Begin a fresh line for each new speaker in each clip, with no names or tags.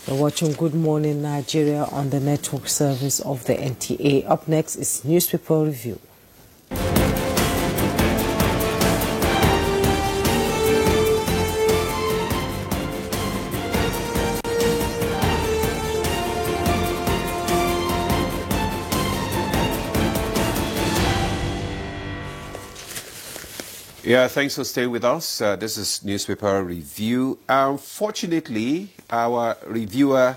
You're watching Good Morning Nigeria on the network service of the NTA. Up next is Newspaper Review.
Yeah, thanks for staying with us. This is Newspaper Review. Unfortunately, our reviewer,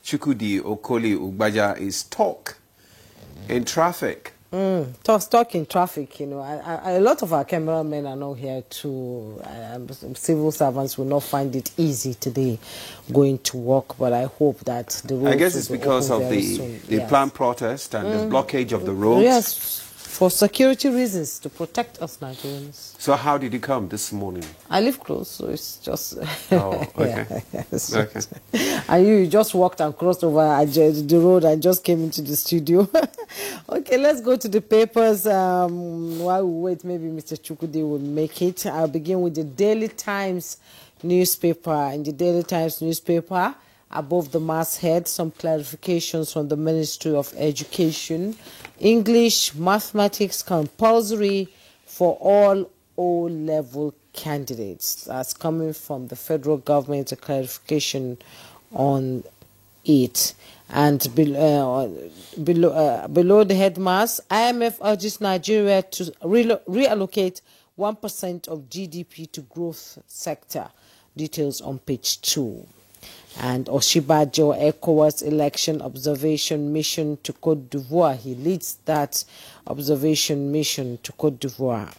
Chukwudi Okoli Ugbaja, is stuck in traffic.
Stuck in traffic, you know. A lot of our cameramen are not here too. Civil servants will not find it easy today going to work, but I hope that the roads
I guess it's because of the planned protest and the blockage of the roads.
Yes, for security reasons, to protect us Nigerians.
So how did you come this morning?
I live close, so it's just...
Oh, okay.
Yes.
Okay.
And you just walked and crossed over the road and just came into the studio. Okay, let's go to the papers. While we wait, maybe Mr. Chukwudi will make it. I'll begin with the Daily Times newspaper. In the Daily Times newspaper, above the masthead, some clarifications from the Ministry of Education. English, mathematics compulsory for all O-level candidates. That's coming from the federal government, a clarification on it. And below the headmask, IMF urges Nigeria to reallocate 1% of GDP to growth sector. Details on page 2. And Oshibajo ECOWAS election observation mission to Cote d'Ivoire. He leads that observation mission to Cote d'Ivoire.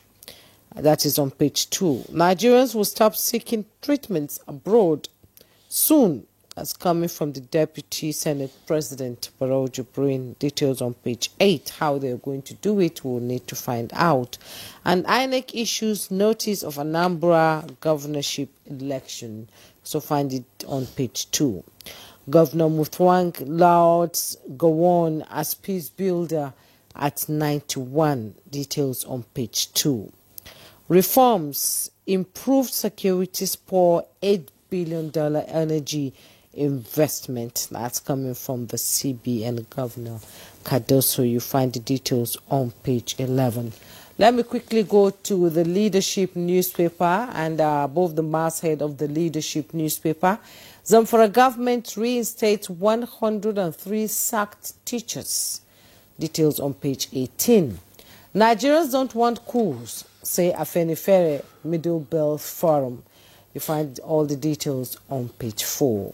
That is on page 2. Nigerians will stop seeking treatments abroad soon. That's coming from the Deputy Senate President, Barrow Jibrin. Details on page 8. How they're going to do it, we'll need to find out. And INEC issues notice of Anambra governorship election. So find it on page 2. Governor Mutwang lauds Gowon as peace builder at 91. Details on page 2. Reforms, improved security spur $8 billion energy investment. That's coming from the CBN Governor Cardoso. You find the details on page 11. Let me quickly go to the Leadership newspaper, and above the masthead of the Leadership newspaper, Zamfara government reinstates 103 sacked teachers. Details on page 18. Nigerians don't want coups, say Afenifere Middle Belt Forum. You find all the details on page 4.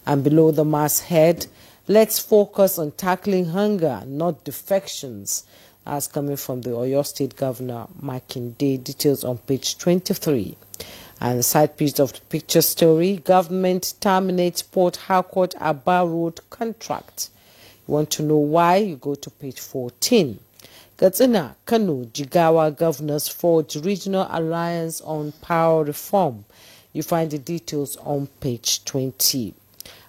And below the masthead, let's focus on tackling hunger, not defections. As coming from the Oyo State Governor, Makinde. Details on page 23. And the side piece of the picture story, government terminates Port Harcourt Aba Road contract. You want to know why? You go to page 14. Katsina, Kano, Jigawa governors forge regional alliance on power reform. You find the details on page 20.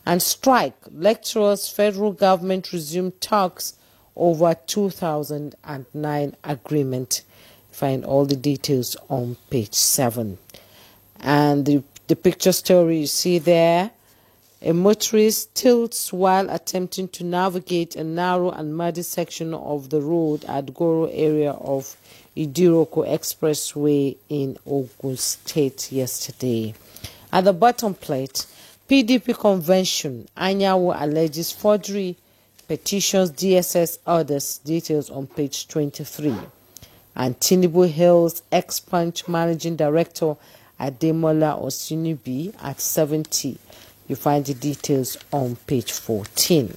And strike, lecturers, federal government resume talks over 2009 agreement. Find all the details on page 7. And the picture story you see there, a motorist tilts while attempting to navigate a narrow and muddy section of the road at Goro area of Idiroko Expressway in Ogun State yesterday. At the bottom plate, PDP convention, Anyawo alleges forgery, petitions DSS orders. Details on page 23. And Tinubu hails ex-Punch managing director Ademola Osinibi at 70. You find the details on page 14.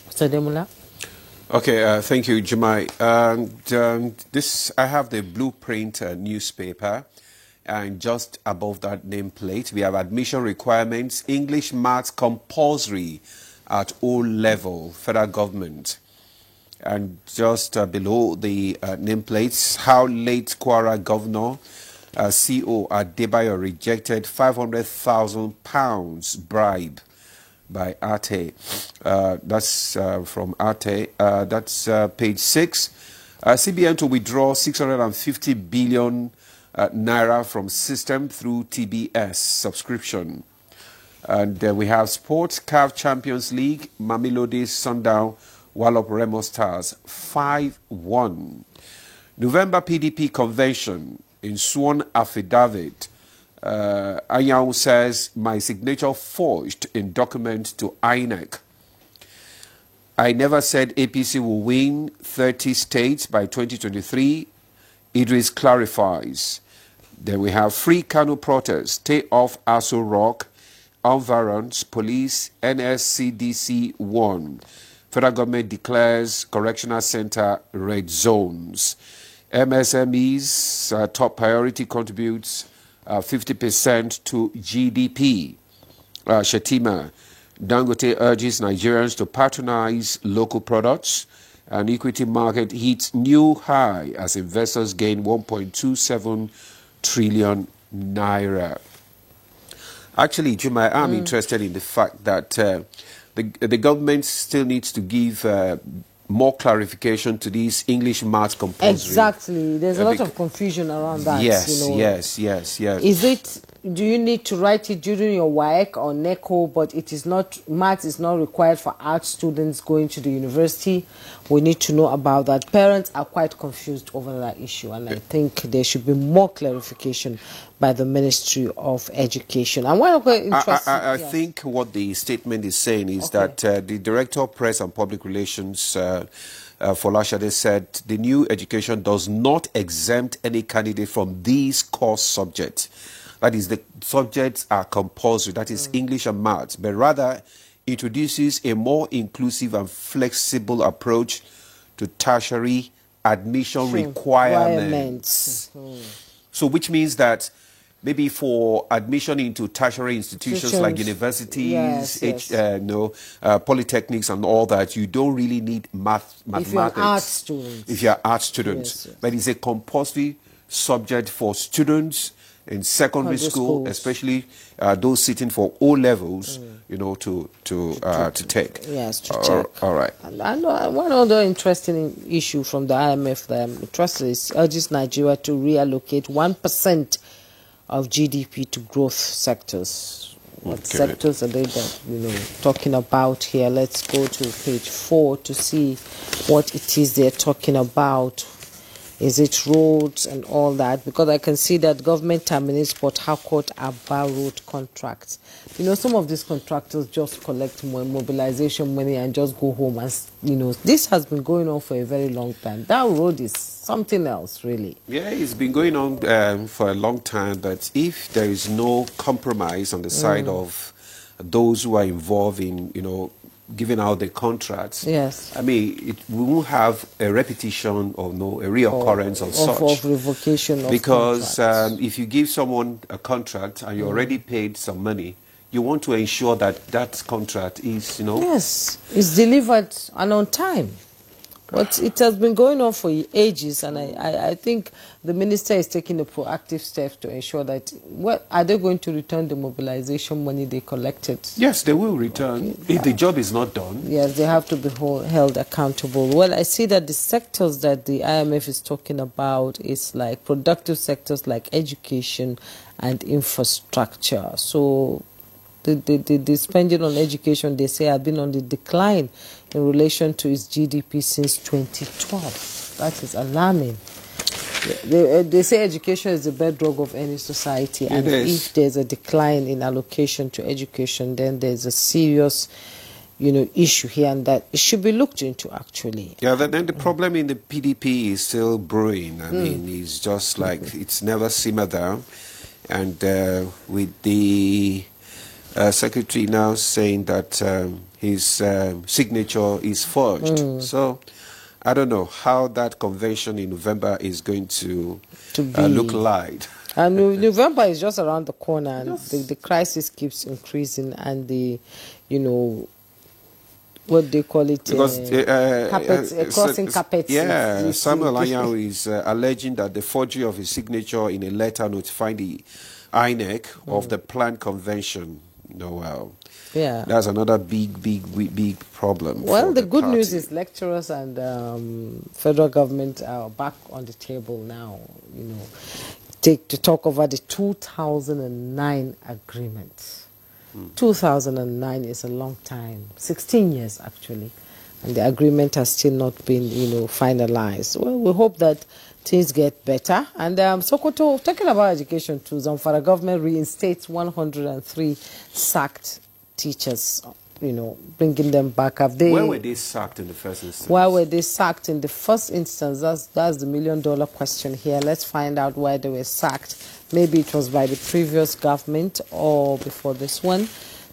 Mr. Ademola?
Okay, thank you, Jemai. This I have the Blueprint newspaper, and just above that nameplate, we have admission requirements, English, Maths compulsory at all level, federal government. And just below the nameplates, how late Kwara governor, CO Adebayo rejected £500,000 bribe by Ate. That's from Ate. That's page 6. CBN to withdraw 650 billion naira from system through TBS subscription. And we have Sports CAF Champions League, Mamelodi Sundown, Wallop Remo Stars, 5-1. November PDP convention in sworn affidavit. Anyang says, my signature forged in document to INEC. I never said APC will win 30 states by 2023. Idris clarifies. Then we have free Kano protests, stay off Aso Rock, environs, police, NSCDC 1. Federal government declares correctional center red zones. MSMEs top priority contributes 50% to GDP. Shetima, Dangote urges Nigerians to patronize local products. An equity market hits new high as investors gain 1.27 trillion naira. Actually, Juma, I'm interested in the fact that the government still needs to give more clarification to these English maths compulsory.
Exactly. There's a lot of confusion around that.
Yes,
you know.
yes.
Is it, do you need to write it during your WAEC or NECO, but it is not, maths is not required for art students going to the university? We need to know about that. Parents are quite confused over that issue, and I think there should be more clarification by the Ministry of Education. And one
I think what the statement is saying is that the Director of Press and Public Relations, Folashade, said the new education does not exempt any candidate from these course subjects. That is, the subjects are compulsory, that is English and maths, but rather introduces a more inclusive and flexible approach to tertiary admission requirements. So which means that maybe for admission into tertiary institutions like universities, polytechnics and all that, you don't really need mathematics. If you're an art student. If you're an art student. But it's a compulsory subject for students in secondary school, especially those sitting for O levels, you know, to take.
Yes, to take.
All right.
And one other interesting issue from the IMF that I'm interested in is urges Nigeria to reallocate 1% of GDP to growth sectors. What sectors are they talking about here? Let's go to page 4 to see what it is they're talking about. Is it roads and all that? Because I can see that government terminates Port Harcourt Aba road contracts. You know, some of these contractors just collect mobilization money and just go home. And, you know, this has been going on for a very long time. That road is something else, really.
Yeah, it's been going on for a long time. But if there is no compromise on the side of those who are involved in, you know, giving out the contracts, I mean, we won't have a repetition or a reoccurrence of such.
Of revocation of
because if you give someone a contract and you already paid some money, you want to ensure that that contract is, you know...
Yes, it's delivered and on time. But it has been going on for ages, and I think the minister is taking a proactive step to ensure that, are they going to return the mobilization money they collected?
Yes, they will return if the job is not done.
Yes, they have to be held accountable. Well, I see that the sectors that the IMF is talking about is like productive sectors like education and infrastructure. So the spending on education, they say, have been on the decline in relation to its GDP since 2012. That is alarming. They say education is the bedrock of any society, and if there's a decline in allocation to education, then there's a serious, you know, issue here, and that it should be looked into, actually.
Yeah, then the problem in the PDP is still brewing. I mean, it's just like it's never simmered down, and with the secretary now saying that his signature is forged. So I don't know how that convention in November is going to look like.
And November is just around the corner, and the crisis keeps increasing, and the, you know, what they call it, because crossing carpets.
Yeah, Samuel Anyang is alleging that the forgery of his signature in a letter notifying the INEC of the planned convention. That's another big problem.
Well, the good news is lecturers and federal government are back on the table now, you know, to talk over the 2009 agreement. 2009 is a long time, 16 years actually, and the agreement has still not been, finalized. Well, we hope that things get better. And Sokoto, talking about education too, Zamfara government reinstates 103 sacked teachers, bringing them back.
Where were they sacked in the first instance?
Why were they sacked in the first instance? That's the million-dollar question here. Let's find out why they were sacked. Maybe it was by the previous government or before this one.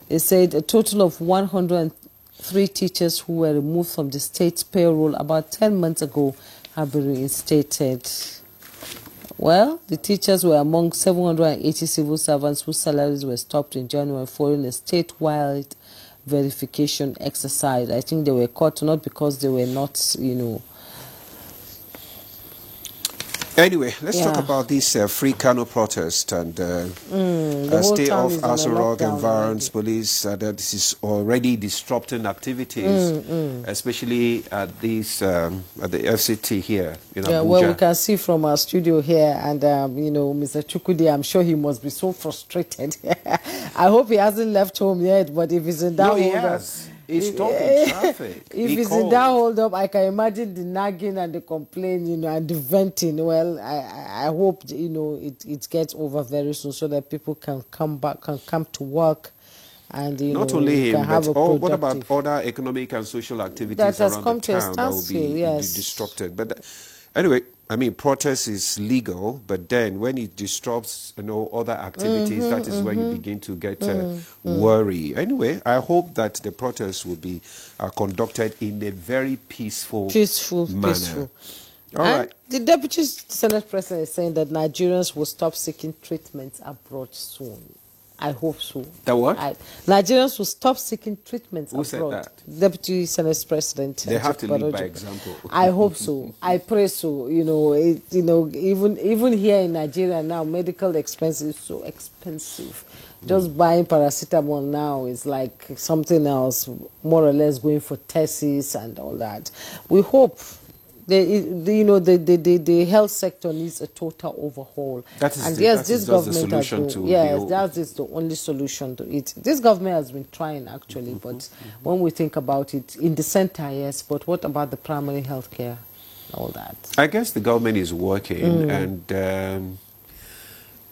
It said a total of 103 teachers who were removed from the state's payroll about 10 months ago have been reinstated. Well, the teachers were among 780 civil servants whose salaries were stopped in January following a statewide verification exercise. I think they were caught not because they were not,
Anyway, let's talk about this free Kano protest and stay off Aso Rock and Varans police. This is already disrupting activities, especially at these at the FCT here in Abuja.
Well, we can see from our studio here, and Mr. Chukwudi, I'm sure he must be so frustrated. I hope he hasn't left home yet, but if he's in that
He's stopping traffic.
If he's in that hold up, I can imagine the nagging and the complaining, and the venting. Well, I hope it gets over very soon so that people can come back, can come to work, and
not only him, but what about other economic and social activities that has around come the town that will be disrupted? But anyway, I mean, protest is legal, but then when it disrupts, other activities, that is when you begin to get worry. Anyway, I hope that the protests will be conducted in a very peaceful manner. All right.
The Deputy Senate President is saying that Nigerians will stop seeking treatments abroad soon. I hope so.
That what?
Nigerians will stop seeking treatments abroad.
Who said that?
Deputy Senate President.
They have to lead by example.
I hope so. I pray so. Even here in Nigeria now, medical expenses is so expensive. Just buying paracetamol now is like something else, more or less going for tests and all that. We hope. The health sector needs a total overhaul.
That is
this government
the solution to
that is the only solution to it. This government has been trying actually, but when we think about it, in the center, yes, but what about the primary health care, all that?
I guess the government is working, and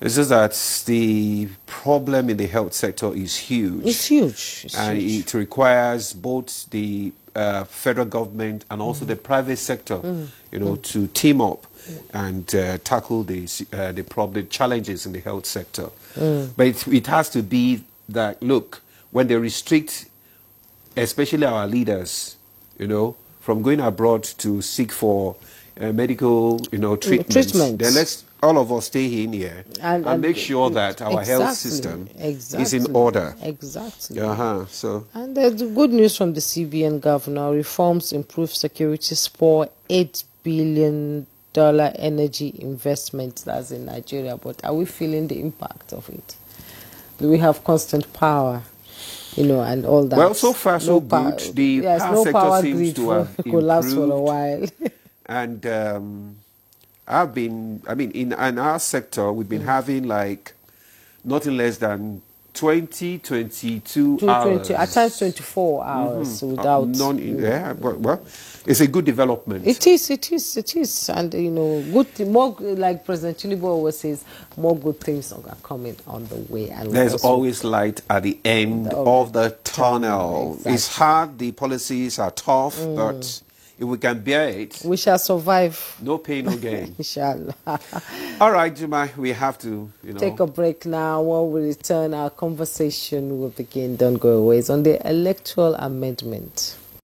it's just that the problem in the health sector is huge.
It's huge.
It requires both the federal government and also the private sector, to team up and tackle the problem, challenges in the health sector. But it has to be that, look, when they restrict, especially our leaders, from going abroad to seek for medical, treatments, then let's all of us stay in here and make sure that our health system is in order.
Exactly.
So.
And there's good news from the CBN governor. Reforms improve security, spur $8 billion energy investment. That's in Nigeria. But are we feeling the impact of it? Do we have constant power? And all that.
Well, so far so good. The power sector seems to have
collapsed for a while.
And in our sector, we've been having like nothing less than 22 hours.
At times 24 hours without...
well, it's a good development.
It is. And, good, more, like President Tinubu always says, more good things are coming on the way. And
there's always light at the end of the tunnel. Exactly. It's hard, the policies are tough, but... if we can bear it,
we shall survive.
No pain, no gain.
Inshallah.
All right, Juma, we have to,
take a break now. When we return, our conversation will begin. Don't go away. It's on the electoral amendment.